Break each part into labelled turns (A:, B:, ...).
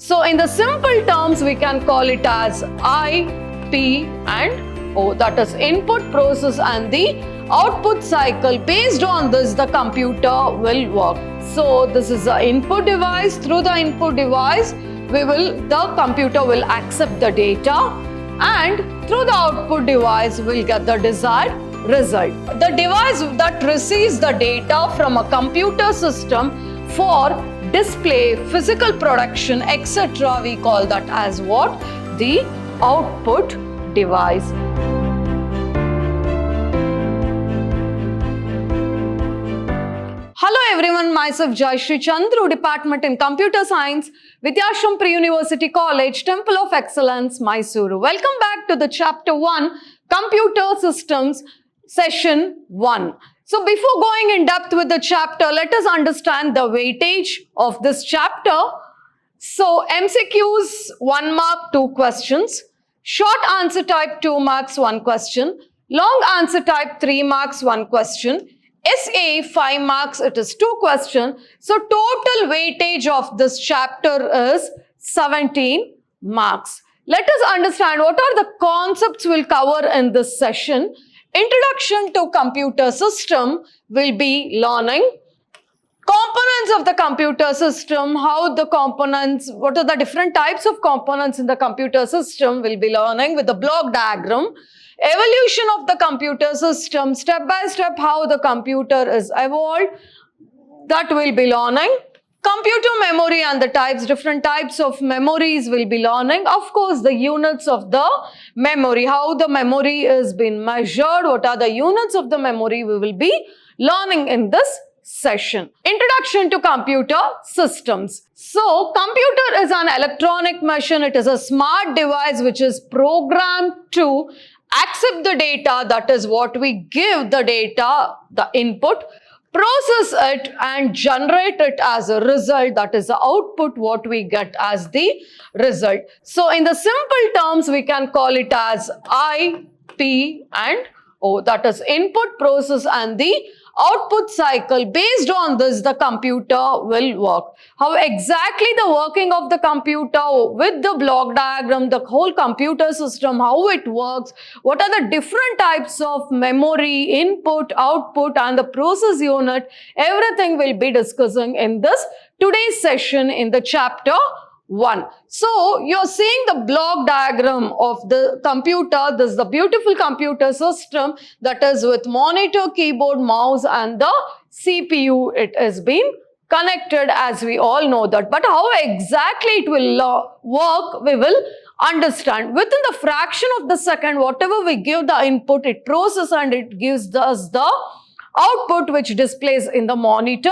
A: So in the simple terms, we can call it as I, P and O, that is input, process and the output cycle. Based on this, the computer will work. So this is the input device. Through the input device, the computer will accept the data, and through the output device, we'll get the desired result. The device that receives the data from a computer system for display, physical production, etc., we call that as what? The output device. Hello everyone, myself Jayashree Chandru, Department in Computer Science, Vidyashram Pre-University College, Temple of Excellence, Mysuru. Welcome back to the Chapter 1, Computer Systems, Session 1. So before going in depth with the chapter, let us understand the weightage of this chapter. So MCQs 1 mark 2 questions, short answer type 2 marks 1 question, long answer type 3 marks 1 question, SA 5 marks, it is 2 questions. So total weightage of this chapter is 17 marks. Let us understand what are the concepts we'll cover in this session. Introduction to computer system will be learning. Components of the computer system, how the components, what are the different types of components in the computer system will be learning with the block diagram. Evolution of the computer system, step by step how the computer is evolved, that will be learning. Computer memory and the types, different types of memories will be learning. Of course, the units of the memory, how the memory is being measured, what are the units of the memory we will be learning in this session. Introduction to computer systems. So, computer is an electronic machine. It is a smart device which is programmed to accept the data, that is what we give the data, the input, process it and generate it as a result, that is the output, what we get as the result. So in the simple terms, we can call it as I, P and O, that is input, process and the output cycle. Based on this, the computer will work. How exactly the working of the computer with the block diagram, the whole computer system, how it works, what are the different types of memory, input, output and the process unit, everything we'll be discussing in this today's session in the chapter 1. So, you're seeing the block diagram of the computer. This is the beautiful computer system that is with monitor, keyboard, mouse and the CPU. It has been connected as we all know that. But how exactly it will work, we will understand. Within the fraction of the second, whatever we give the input, it processes and it gives us the output which displays in the monitor.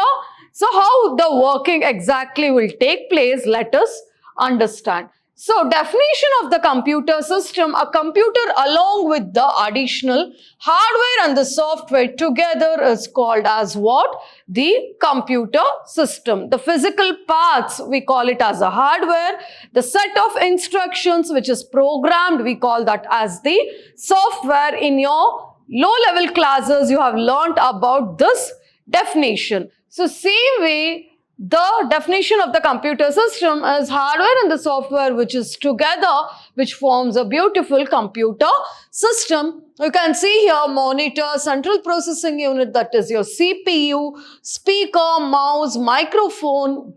A: So, how the working exactly will take place, let us understand. So, definition of the computer system, a computer along with the additional hardware and the software together is called as what? The computer system. The physical parts, we call it as a hardware. The set of instructions which is programmed, we call that as the software. In your low-level classes, you have learnt about this definition. So, same way, the definition of the computer system is hardware and the software which is together, which forms a beautiful computer system. You can see here monitor, central processing unit, that is your CPU, speaker, mouse, microphone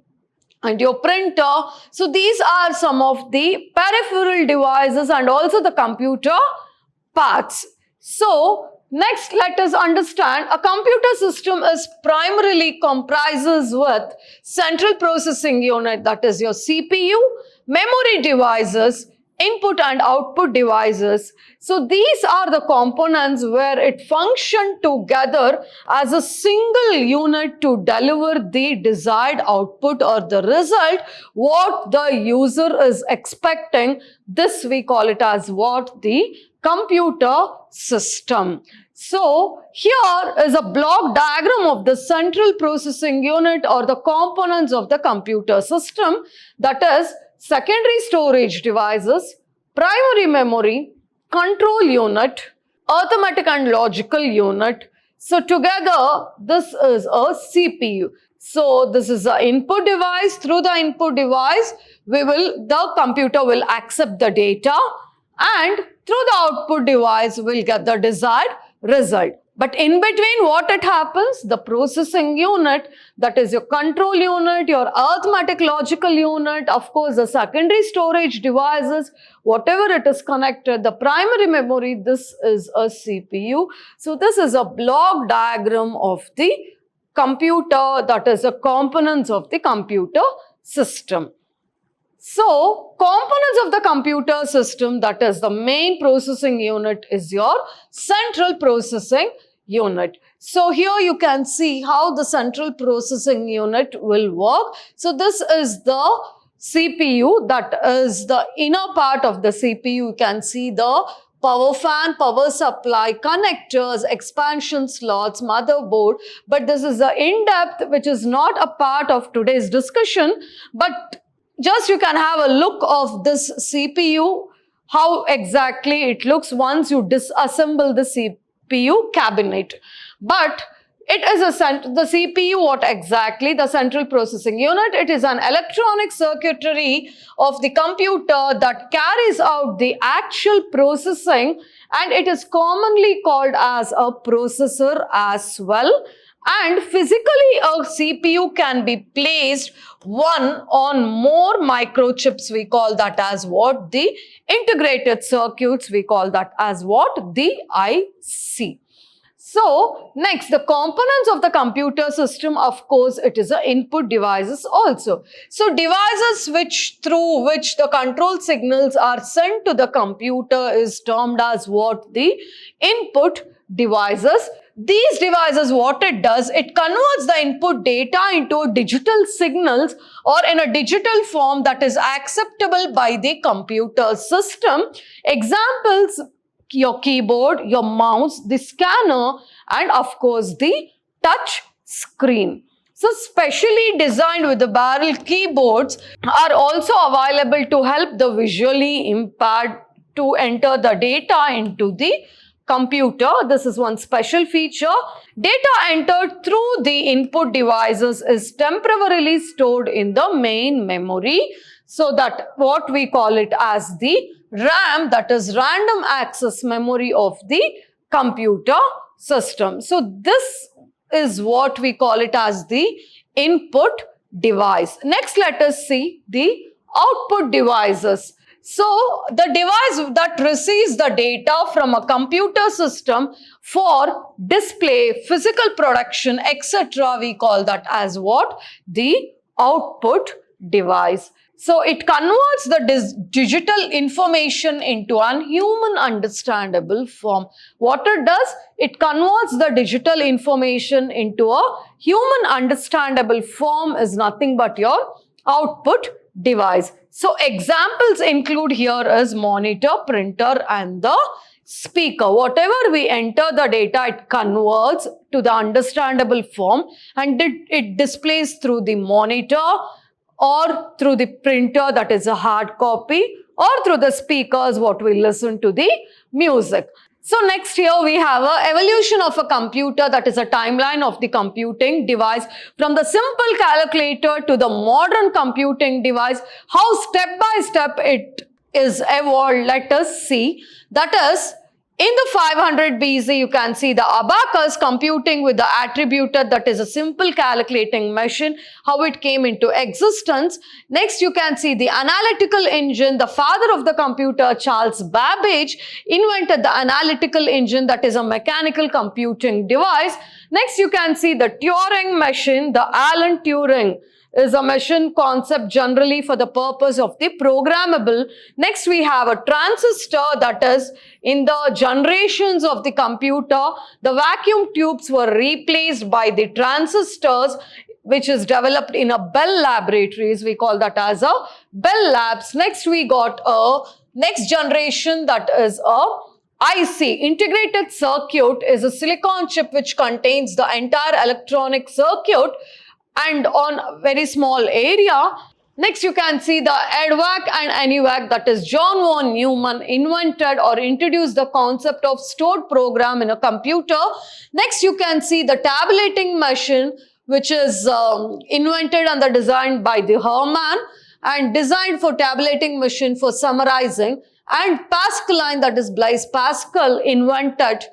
A: and your printer. So, these are some of the peripheral devices and also the computer parts. So, next, let us understand a computer system is primarily comprises with central processing unit, that is your CPU, memory devices, input and output devices. So these are the components where it function together as a single unit to deliver the desired output or the result what the user is expecting. This we call it as what? The computer system. So, here is a block diagram of the central processing unit or the components of the computer system, that is secondary storage devices, primary memory, control unit, arithmetic and logical unit. So, together this is a CPU. So, this is the input device. Through the input device, the computer will accept the data, and through the output device will get the desired result. But in between, what it happens? The processing unit, that is your control unit, your arithmetic logical unit, of course the secondary storage devices, whatever it is connected, the primary memory, this is a CPU. So this is a block diagram of the computer, that is the components of the computer system. So, components of the computer system, that is the main processing unit, is your central processing unit. So, here you can see how the central processing unit will work. So, this is the CPU, that is the inner part of the CPU. You can see the power fan, power supply, connectors, expansion slots, motherboard. But this is the in-depth, which is not a part of today's discussion, but just you can have a look of this CPU, how exactly it looks once you disassemble the CPU cabinet. But it is the CPU, what exactly? The central processing unit. It is an electronic circuitry of the computer that carries out the actual processing, and it is commonly called as a processor as well. And physically, a CPU can be placed one on more microchips. We call that as what? The integrated circuits. We call that as what? The IC. So, next, the components of the computer system, of course, it is the input devices also. So, devices through which the control signals are sent to the computer is termed as what? The input devices. These devices, what it does, it converts the input data into digital signals or in a digital form that is acceptable by the computer system. Examples: your keyboard, your mouse, the scanner, and of course the touch screen. So specially designed with the barrel keyboards are also available to help the visually impaired to enter the data into the computer. This is one special feature. Data entered through the input devices is temporarily stored in the main memory. So that what we call it as the RAM, that is random access memory of the computer system. So this is what we call it as the input device. Next, let us see the output devices. So the device that receives the data from a computer system for display, physical production, etc., we call that as what? The output device. So it converts the digital information into an human understandable form. What it does? It converts the digital information into a human understandable form is nothing but your output device. So examples include here is monitor, printer, and the speaker. Whatever we enter the data, it converts to the understandable form and it displays through the monitor or through the printer, that is a hard copy, or through the speakers, what we listen to the music. So next here we have a evolution of a computer, that is a timeline of the computing device from the simple calculator to the modern computing device. How step by step it is evolved, let us see. That is, in the 500 BC, you can see the abacus computing with the attributor, that is a simple calculating machine, how it came into existence. Next, you can see the analytical engine. The father of the computer, Charles Babbage, invented the analytical engine, that is a mechanical computing device. Next, you can see the Turing machine. The Alan Turing is a machine concept generally for the purpose of the programmable. Next, we have a transistor, that is in the generations of the computer, the vacuum tubes were replaced by the transistors, which is developed in a Bell Laboratories. We call that as a Bell Labs. Next, we got a next generation, that is a IC, integrated circuit, is a silicon chip which contains the entire electronic circuit and on very small area. Next, you can see the EDVAC and ENIVAC, that is John von Neumann invented or introduced the concept of stored program in a computer. Next, you can see the tabulating machine, which is invented and designed by the Hermann. and designed for tabulating machine for summarizing, and Pascaline, that is Blaise Pascal, invented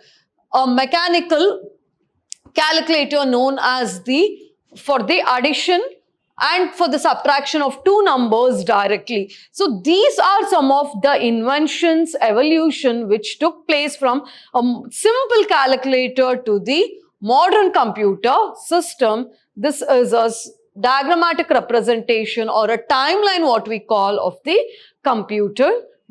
A: a mechanical calculator known as for the addition and for the subtraction of two numbers directly. So these are some of the inventions, evolution which took place from a simple calculator to the modern computer system. This is a diagrammatic representation or a timeline, what we call, of the computer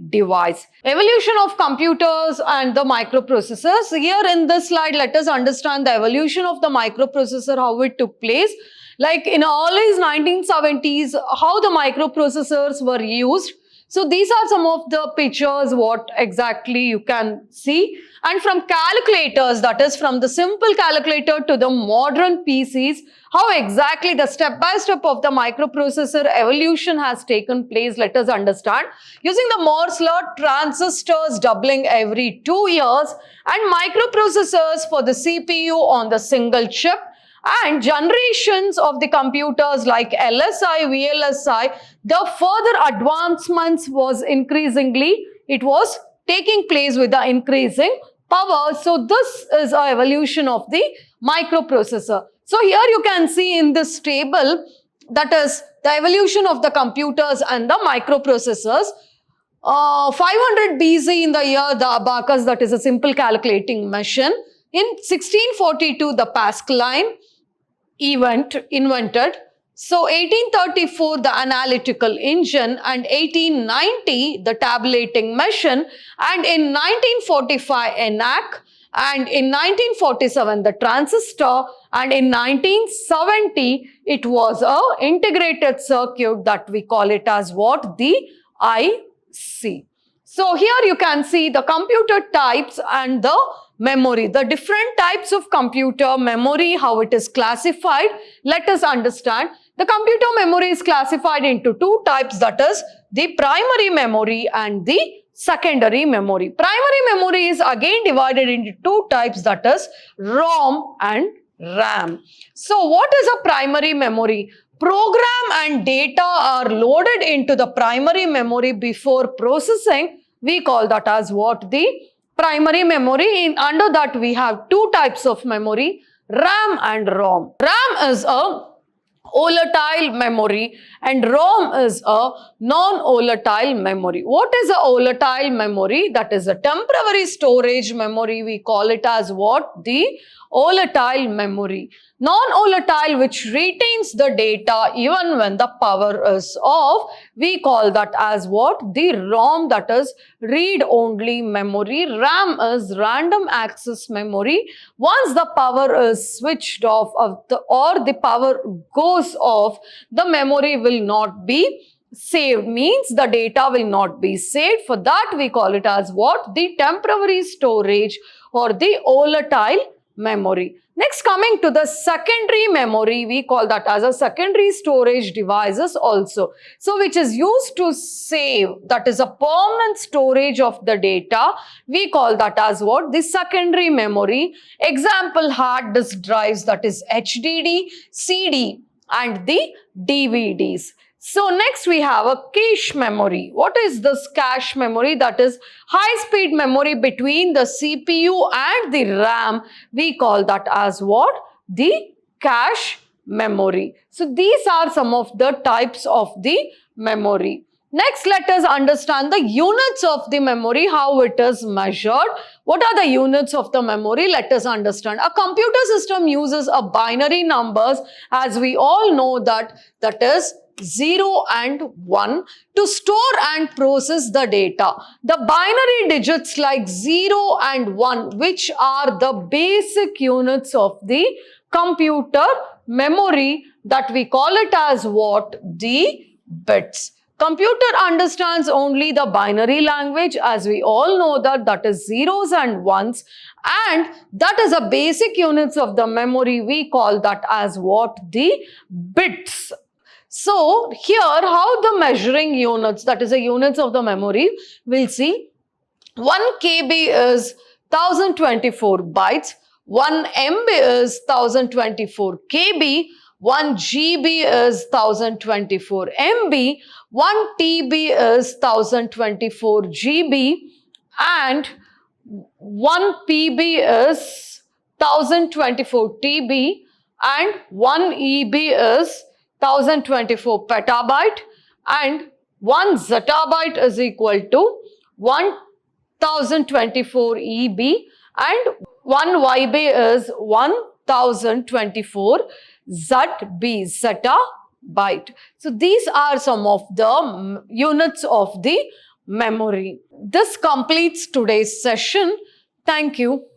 A: device. Evolution of computers and the microprocessors. Here in this slide, let us understand the evolution of the microprocessor, how it took place. Like in early 1970s, how the microprocessors were used. So these are some of the pictures, what exactly you can see. And from calculators, that is from the simple calculator to the modern PCs, how exactly the step-by-step of the microprocessor evolution has taken place, let us understand. Using the Moore's law, transistors doubling every 2 years, and microprocessors for the CPU on the single chip, and generations of the computers like LSI, VLSI, the further advancements was increasingly, it was taking place with the increasing power. So this is an evolution of the microprocessor. So here you can see in this table, that is the evolution of the computers and the microprocessors. 500 BC in the year, the abacus, that is a simple calculating machine. In 1642, the Pascaline invented. So 1834, the analytical engine, and 1890, the tabulating machine, and in 1945, ENIAC, and in 1947, the transistor, and in 1970, it was a integrated circuit that we call it as what? The IC. So here you can see the computer types and the memory, the different types of computer memory, how it is classified. Let us understand. The computer memory is classified into two types, that is the primary memory and the secondary memory. Primary memory is again divided into two types, that is ROM and RAM. So what is a primary memory? Program and data are loaded into the primary memory before processing. We call that as what? The primary memory. Under that we have two types of memory, RAM and ROM. RAM is a volatile memory and ROM is a non-volatile memory. What is a volatile memory? That is a temporary storage memory. We call it as what? The volatile memory. Non-volatile, which retains the data even when the power is off, we call that as what? The ROM, that is read-only memory. RAM is random access memory. Once the power is switched off or the power goes off, the memory will not be saved, means the data will not be saved. For that we call it as what? The temporary storage or the volatile memory. Next, coming to the secondary memory, we call that as a secondary storage devices also. So which is used to save, that is a permanent storage of the data. We call that as what? The secondary memory. Example, hard disk drives, that is HDD, CD and the DVDs. So next we have a cache memory. What is this cache memory? That is high-speed memory between the CPU and the RAM. We call that as what? The cache memory. So these are some of the types of the memory. Next, let us understand the units of the memory, how it is measured. What are the units of the memory? Let us understand. A computer system uses a binary numbers, as we all know that is 0 and 1 to store and process the data. The binary digits like 0 and 1, which are the basic units of the computer memory, that we call it as what? The bits. Computer understands only the binary language, as we all know that is zeros and ones, and that is a basic units of the memory. We call that as what? The bits. So here how the measuring units, that is the units of the memory, we'll see. 1 KB is 1024 bytes, 1 MB is 1024 KB, 1 GB is 1024 MB, 1 TB is 1024 GB, and 1 PB is 1024 TB, and 1 EB is 1024 petabyte, and 1 zettabyte is equal to 1024 EB, and 1 YB is 1024 ZB, zettabyte. So these are some of the units of the memory. This completes today's session. Thank you.